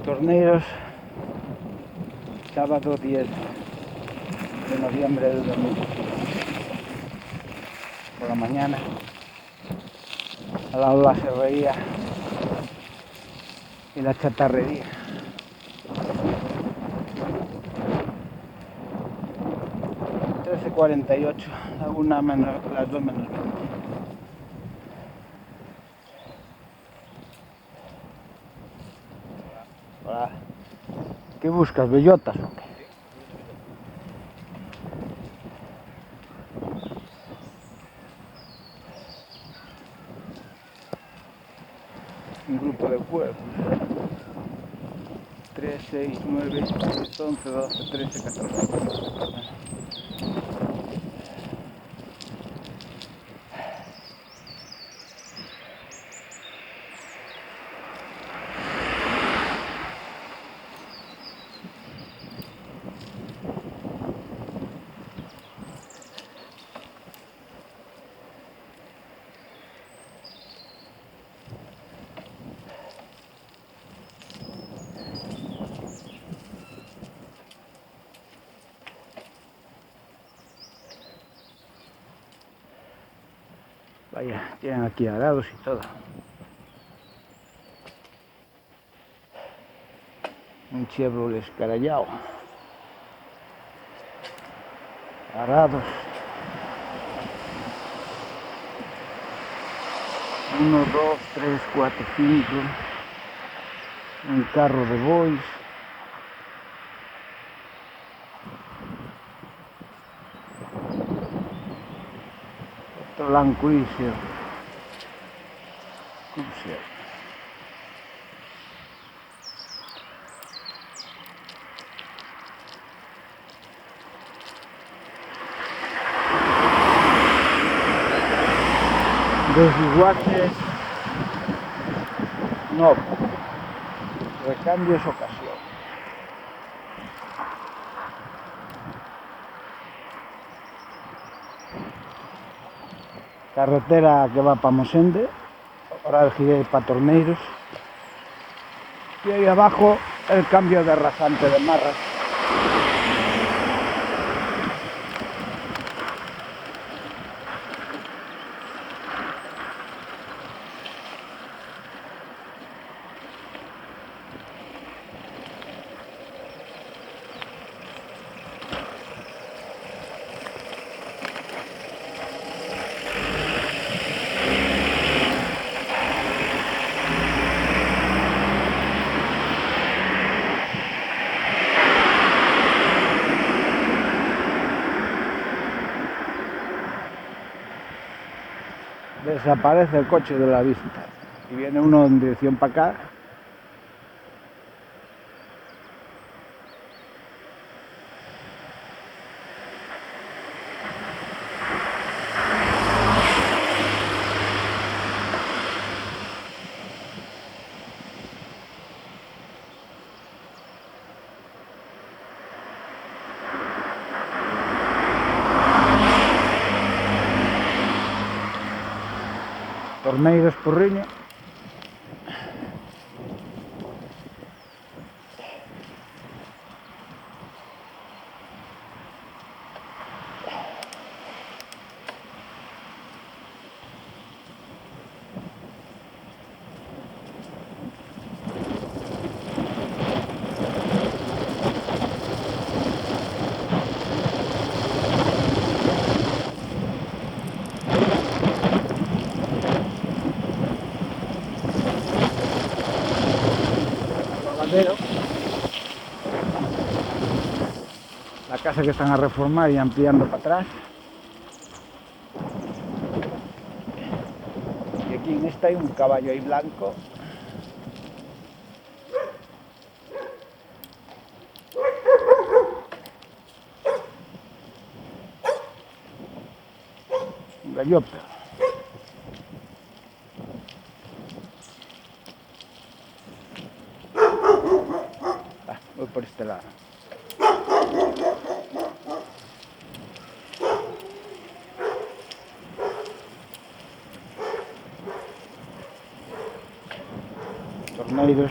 Torneiros, sábado 10 de noviembre del 2021. Por la mañana, al lado de la serrería y la chatarrería. (13:48), las 2 menos 20. Hola. ¿Qué buscas, bellotas o qué? Un grupo de cuervos. 3, 6, 9, 10, 11, 12, 13, 14. Vaya, tienen aquí arados y todo. Un Chevrolet Escarallao. Arados. 1, 2, 3, 4, 5. Un carro de bois. Otro Land Cruiser. Desguaces. No. Recambios ocasión. Carretera que va para Mosende. Ahora el giré para Torneiros. Y ahí abajo el cambio de rasante de marras. Desaparece el coche de la vista y viene uno en dirección para acá. Torneiros Porriño. La casa que están a reformar y ampliando para atrás. Y aquí en esta hay un caballo ahí blanco. Un gallope. Voy por este lado. Torneiros.